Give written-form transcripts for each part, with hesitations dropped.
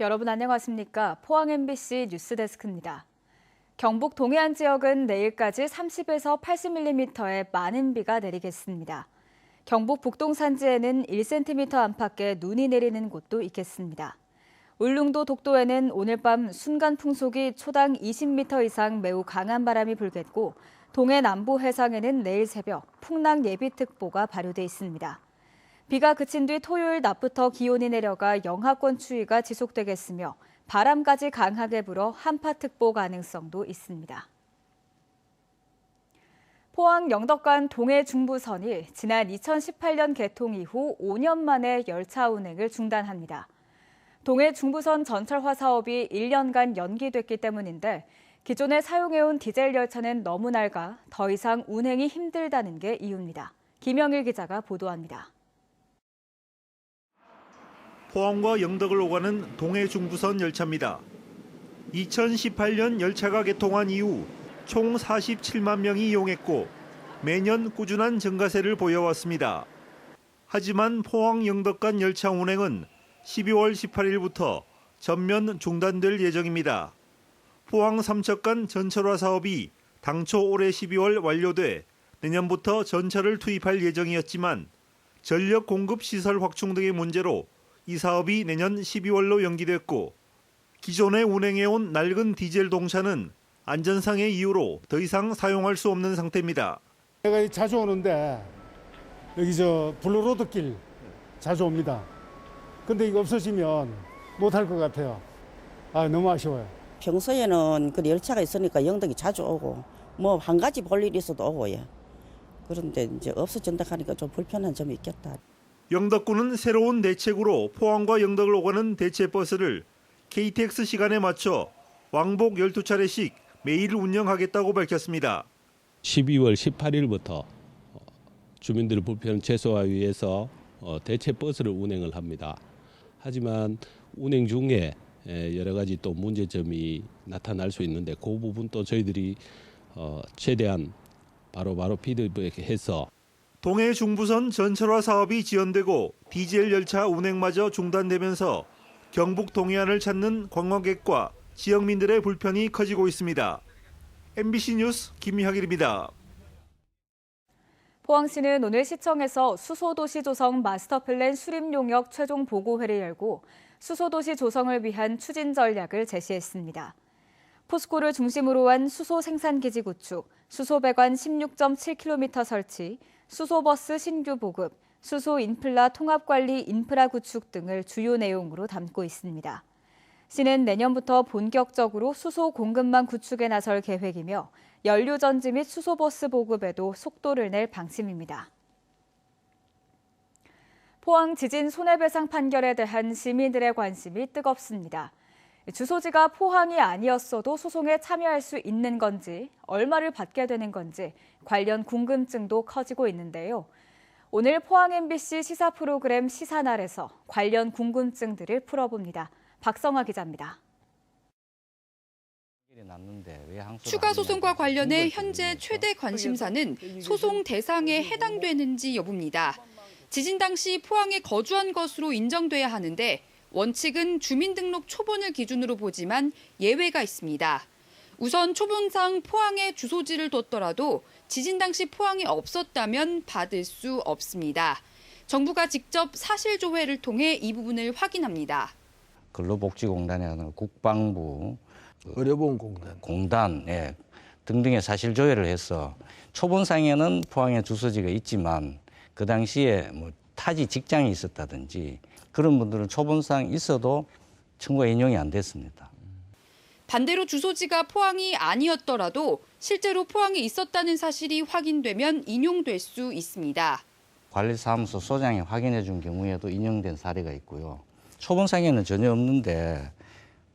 여러분 안녕하십니까? 포항 MBC 뉴스데스크입니다. 경북 동해안 지역은 내일까지 30에서 80mm의 많은 비가 내리겠습니다. 경북 북동 산지에는 1cm 안팎의 눈이 내리는 곳도 있겠습니다. 울릉도 독도에는 오늘 밤 순간 풍속이 초당 20m 이상 매우 강한 바람이 불겠고 동해 남부 해상에는 내일 새벽 풍랑 예비특보가 발효돼 있습니다. 비가 그친 뒤 토요일 낮부터 기온이 내려가 영하권 추위가 지속되겠으며 바람까지 강하게 불어 한파특보 가능성도 있습니다. 포항 영덕간 동해 중부선이 지난 2018년 개통 이후 5년 만에 열차 운행을 중단합니다. 동해 중부선 전철화 사업이 1년간 연기됐기 때문인데 기존에 사용해온 디젤 열차는 너무 낡아 더 이상 운행이 힘들다는 게 이유입니다. 김영일 기자가 보도합니다. 포항과 영덕을 오가는 동해 중부선 열차입니다. 2018년 열차가 개통한 이후 총 47만 명이 이용했고 매년 꾸준한 증가세를 보여왔습니다. 하지만 포항 영덕 간 열차 운행은 12월 18일부터 전면 중단될 예정입니다. 포항 삼척 간 전철화 사업이 당초 올해 12월 완료돼 내년부터 전철을 투입할 예정이었지만 전력 공급 시설 확충 등의 문제로 이 사업이 내년 12월로 연기됐고 기존에 운행해온 낡은 디젤 동차는 안전상의 이유로 더 이상 사용할 수 없는 상태입니다. 제가 자주 오는데 여기 블루로드길 자주 옵니다. 근데 이거 없어지면 못할 것 같아요. 너무 아쉬워요. 평소에는 그 열차가 있으니까 영덕이 자주 오고 뭐 한 가지 볼 일이 있어도 오고 예. 그런데 이제 없어진다 하니까 좀 불편한 점이 있겠다. 영덕군은 새로운 대책으로 포항과 영덕을 오가는 대체버스를 KTX 시간에 맞춰 왕복 12차례씩 매일 운영하겠다고 밝혔습니다. 12월 18일부터 주민들의 불편 최소화하기 위해서 대체버스를 운행을 합니다. 하지만 운행 중에 여러 가지 또 문제점이 나타날 수 있는데 그 부분도 저희들이 최대한 바로 피드백해서 동해 중부선 전철화 사업이 지연되고 디젤 열차 운행마저 중단되면서 경북 동해안을 찾는 관광객과 지역민들의 불편이 커지고 있습니다. MBC 뉴스 김희학일입니다. 포항시는 오늘 시청에서 수소도시 조성 마스터플랜 수립 용역 최종 보고회를 열고 수소도시 조성을 위한 추진 전략을 제시했습니다. 포스코를 중심으로 한 수소 생산기지 구축, 수소 배관 16.7km 설치, 수소버스 신규 보급, 수소 인플라 통합관리 인프라 구축 등을 주요 내용으로 담고 있습니다. 시는 내년부터 본격적으로 수소 공급망 구축에 나설 계획이며 연료전지 및 수소버스 보급에도 속도를 낼 방침입니다. 포항 지진 손해배상 판결에 대한 시민들의 관심이 뜨겁습니다. 주소지가 포항이 아니었어도 소송에 참여할 수 있는 건지, 얼마를 받게 되는 건지 관련 궁금증도 커지고 있는데요. 오늘 포항 MBC 시사 프로그램 시사날에서 관련 궁금증들을 풀어봅니다. 박성화 기자입니다. 추가 소송과 관련해 현재 최대 관심사는 소송 대상에 해당되는지 여부입니다. 지진 당시 포항에 거주한 것으로 인정돼야 하는데 원칙은 주민등록 초본을 기준으로 보지만 예외가 있습니다. 우선 초본상 포항에 주소지를 뒀더라도 지진 당시 포항에 없었다면 받을 수 없습니다. 정부가 직접 사실조회를 통해 이 부분을 확인합니다. 근로복지공단이 아니라 국방부, 의료보험공단 등등의 사실조회를 해서 초본상에는 포항에 주소지가 있지만 그 당시에 타지 직장이 있었다든지 그런 분들은 초본상 있어도 청구가 인용이 안 됐습니다. 반대로 주소지가 포항이 아니었더라도 실제로 포항에 있었다는 사실이 확인되면 인용될 수 있습니다. 관리사무소 소장이 확인해 준 경우에도 인용된 사례가 있고요. 초본상에는 전혀 없는데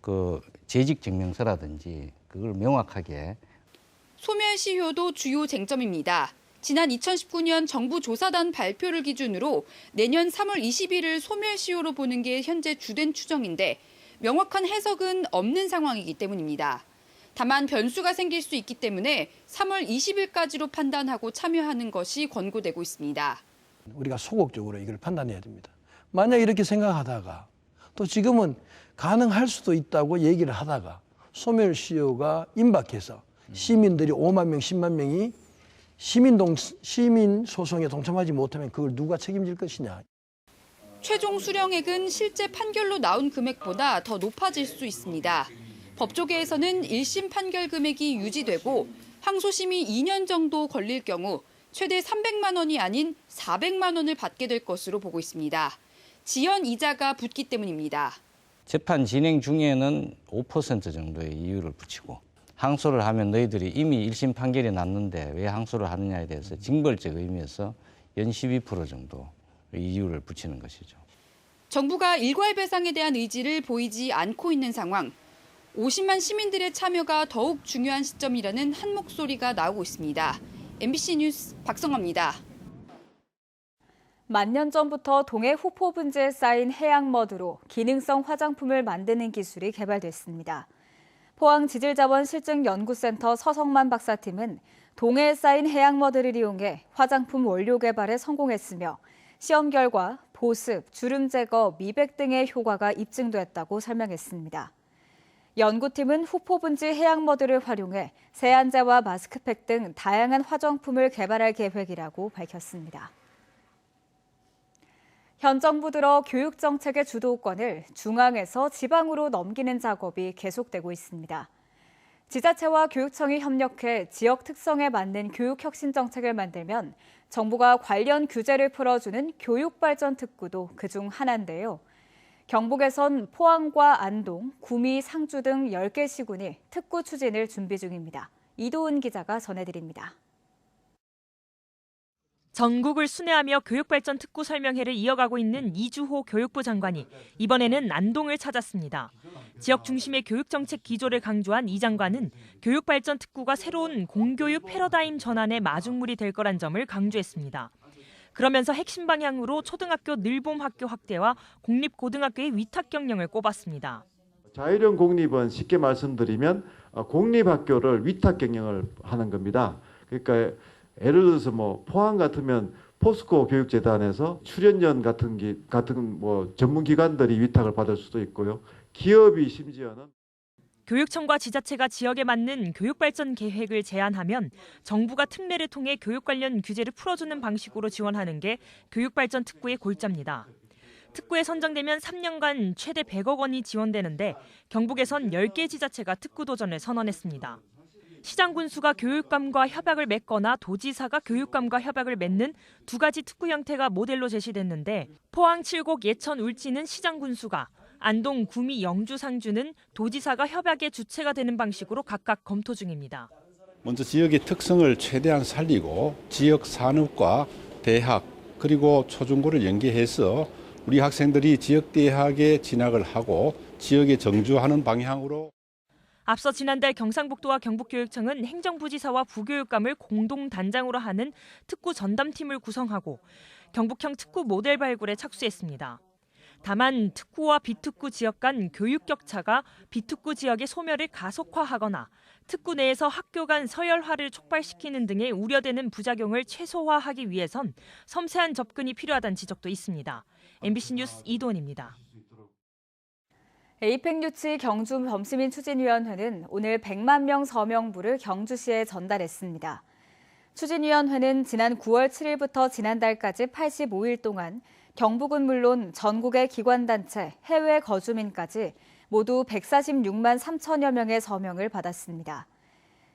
그 재직증명서라든지 그걸 명확하게. 소멸시효도 주요 쟁점입니다. 지난 2019년 정부 조사단 발표를 기준으로 내년 3월 20일을 소멸시효로 보는 게 현재 주된 추정인데 명확한 해석은 없는 상황이기 때문입니다. 다만 변수가 생길 수 있기 때문에 3월 20일까지로 판단하고 참여하는 것이 권고되고 있습니다. 우리가 소극적으로 이걸 판단해야 됩니다. 만약 이렇게 생각하다가 또 지금은 가능할 수도 있다고 얘기를 하다가 소멸시효가 임박해서 시민들이 5만 명, 10만 명이 시민 소송에 동참하지 못하면 그걸 누가 책임질 것이냐. 최종 수령액은 실제 판결로 나온 금액보다 더 높아질 수 있습니다. 법조계에서는 1심 판결 금액이 유지되고 항소심이 2년 정도 걸릴 경우 최대 300만 원이 아닌 400만 원을 받게 될 것으로 보고 있습니다. 지연 이자가 붙기 때문입니다. 재판 진행 중에는 5% 정도의 이유를 붙이고 항소를 하면 너희들이 이미 1심 판결이 났는데 왜 항소를 하느냐에 대해서 징벌적 의미에서 연 12% 정도 이유를 붙이는 것이죠. 정부가 일괄 배상에 대한 의지를 보이지 않고 있는 상황. 50만 시민들의 참여가 더욱 중요한 시점이라는 한 목소리가 나오고 있습니다. MBC 뉴스 박성화입니다. 만년 전부터 동해 후포 분지에 쌓인 해양머드로 기능성 화장품을 만드는 기술이 개발됐습니다. 포항지질자원실증연구센터 서성만 박사팀은 동해에 쌓인 해양머드를 이용해 화장품 원료 개발에 성공했으며 시험 결과 보습, 주름 제거, 미백 등의 효과가 입증됐다고 설명했습니다. 연구팀은 후포 분지 해양머드를 활용해 세안제와 마스크팩 등 다양한 화장품을 개발할 계획이라고 밝혔습니다. 현 정부 들어 교육 정책의 주도권을 중앙에서 지방으로 넘기는 작업이 계속되고 있습니다. 지자체와 교육청이 협력해 지역 특성에 맞는 교육혁신 정책을 만들면 정부가 관련 규제를 풀어주는 교육발전특구도 그중 하나인데요. 경북에선 포항과 안동, 구미, 상주 등 10개 시군이 특구 추진을 준비 중입니다. 이도은 기자가 전해드립니다. 전국을 순회하며 교육발전 특구 설명회를 이어가고 있는 이주호 교육부 장관이 이번에는 안동을 찾았습니다. 지역 중심의 교육정책 기조를 강조한 이 장관은 교육발전 특구가 새로운 공교육 패러다임 전환의 마중물이 될 거란 점을 강조했습니다. 그러면서 핵심 방향으로 초등학교 늘봄 학교 확대와 공립고등학교의 위탁 경영을 꼽았습니다. 자율형 공립은 쉽게 말씀드리면 공립학교를 위탁 경영을 하는 겁니다. 그러니까 예를 들어서 포항 같으면 포스코 교육재단에서 출연연 같은 전문기관들이 위탁을 받을 수도 있고요. 기업이 심지어는 교육청과 지자체가 지역에 맞는 교육발전 계획을 제안하면 정부가 특례를 통해 교육 관련 규제를 풀어주는 방식으로 지원하는 게 교육발전 특구의 골자입니다. 특구에 선정되면 3년간 최대 100억 원이 지원되는데 경북에선 10개 지자체가 특구 도전을 선언했습니다. 시장군수가 교육감과 협약을 맺거나 도지사가 교육감과 협약을 맺는 두 가지 특구 형태가 모델로 제시됐는데 포항, 칠곡, 예천, 울진은 시장군수가, 안동, 구미, 영주, 상주는 도지사가 협약의 주체가 되는 방식으로 각각 검토 중입니다. 먼저 지역의 특성을 최대한 살리고 지역 산업과 대학 그리고 초중고를 연계해서 우리 학생들이 지역 대학에 진학을 하고 지역에 정주하는 방향으로. 앞서 지난달 경상북도와 경북교육청은 행정부지사와 부교육감을 공동단장으로 하는 특구 전담팀을 구성하고 경북형 특구 모델 발굴에 착수했습니다. 다만 특구와 비특구 지역 간 교육 격차가 비특구 지역의 소멸을 가속화하거나 특구 내에서 학교 간 서열화를 촉발시키는 등의 우려되는 부작용을 최소화하기 위해선 섬세한 접근이 필요하다는 지적도 있습니다. MBC 뉴스 이도은입니다. 에이펙 유치 경주 범시민 추진위원회는 오늘 100만 명 서명부를 경주시에 전달했습니다. 추진위원회는 지난 9월 7일부터 지난달까지 85일 동안 경북은 물론 전국의 기관단체, 해외 거주민까지 모두 146만 3천여 명의 서명을 받았습니다.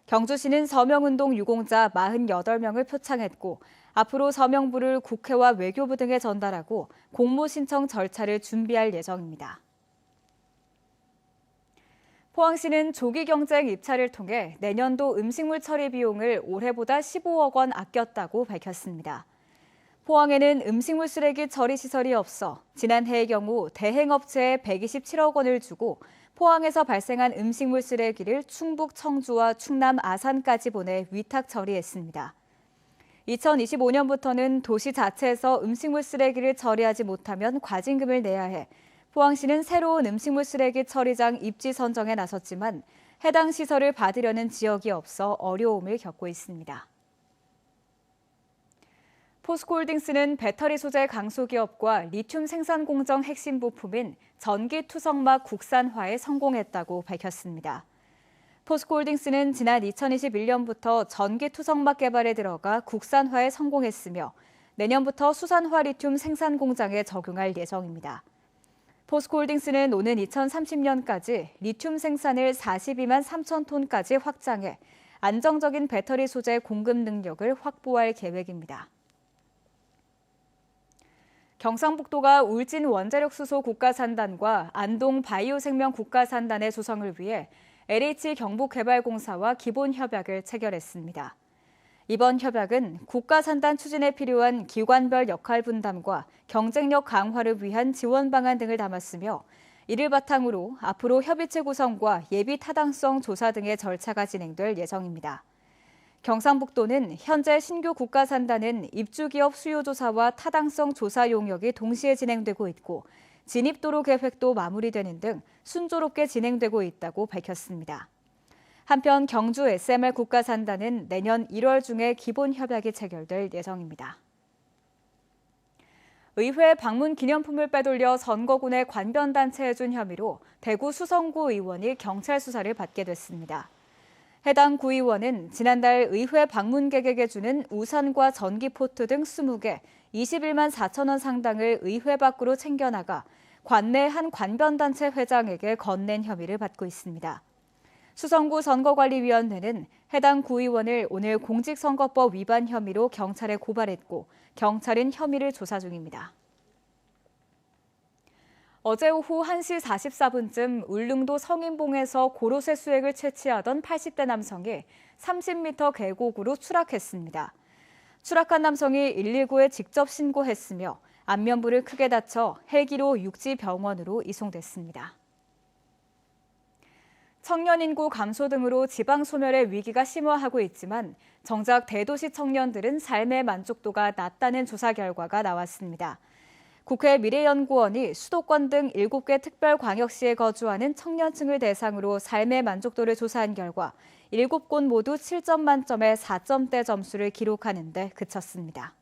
경주시는 서명운동 유공자 48명을 표창했고 앞으로 서명부를 국회와 외교부 등에 전달하고 공모 신청 절차를 준비할 예정입니다. 포항시는 조기 경쟁 입찰을 통해 내년도 음식물 처리 비용을 올해보다 15억 원 아꼈다고 밝혔습니다. 포항에는 음식물 쓰레기 처리 시설이 없어 지난해의 경우 대행업체에 127억 원을 주고 포항에서 발생한 음식물 쓰레기를 충북 청주와 충남 아산까지 보내 위탁 처리했습니다. 2025년부터는 도시 자체에서 음식물 쓰레기를 처리하지 못하면 과징금을 내야 해 포항시는 새로운 음식물 쓰레기 처리장 입지 선정에 나섰지만 해당 시설을 받으려는 지역이 없어 어려움을 겪고 있습니다. 포스코홀딩스는 배터리 소재 강소기업과 리튬 생산 공정 핵심 부품인 전기 투석막 국산화에 성공했다고 밝혔습니다. 포스코홀딩스는 지난 2021년부터 전기 투석막 개발에 들어가 국산화에 성공했으며 내년부터 수산화 리튬 생산 공장에 적용할 예정입니다. 포스코홀딩스는 오는 2030년까지 리튬 생산을 42만 3천 톤까지 확장해 안정적인 배터리 소재 공급 능력을 확보할 계획입니다. 경상북도가 울진 원자력 수소 국가산단과 안동 바이오생명 국가산단의 조성을 위해 LH 경북개발공사와 기본협약을 체결했습니다. 이번 협약은 국가산단 추진에 필요한 기관별 역할 분담과 경쟁력 강화를 위한 지원 방안 등을 담았으며 이를 바탕으로 앞으로 협의체 구성과 예비 타당성 조사 등의 절차가 진행될 예정입니다. 경상북도는 현재 신규 국가산단은 입주기업 수요조사와 타당성 조사 용역이 동시에 진행되고 있고 진입도로 계획도 마무리되는 등 순조롭게 진행되고 있다고 밝혔습니다. 한편 경주 SMR 국가산단은 내년 1월 중에 기본협약이 체결될 예정입니다. 의회 방문 기념품을 빼돌려 선거군에 관변단체해 준 혐의로 대구 수성구 의원이 경찰 수사를 받게 됐습니다. 해당 구의원은 지난달 의회 방문객에게 주는 우산과 전기포트 등 20개, 21만 4천 원 상당을 의회 밖으로 챙겨나가 관내 한 관변단체 회장에게 건넨 혐의를 받고 있습니다. 수성구 선거관리위원회는 해당 구의원을 오늘 공직선거법 위반 혐의로 경찰에 고발했고 경찰은 혐의를 조사 중입니다. 어제 오후 1시 44분쯤 울릉도 성인봉에서 고로쇠 수액을 채취하던 80대 남성이 30m 계곡으로 추락했습니다. 추락한 남성이 119에 직접 신고했으며 안면부를 크게 다쳐 헬기로 육지병원으로 이송됐습니다. 청년 인구 감소 등으로 지방 소멸의 위기가 심화하고 있지만 정작 대도시 청년들은 삶의 만족도가 낮다는 조사 결과가 나왔습니다. 국회 미래연구원이 수도권 등 7개 특별광역시에 거주하는 청년층을 대상으로 삶의 만족도를 조사한 결과 7곳 모두 7점 만점의 4점대 점수를 기록하는 데 그쳤습니다.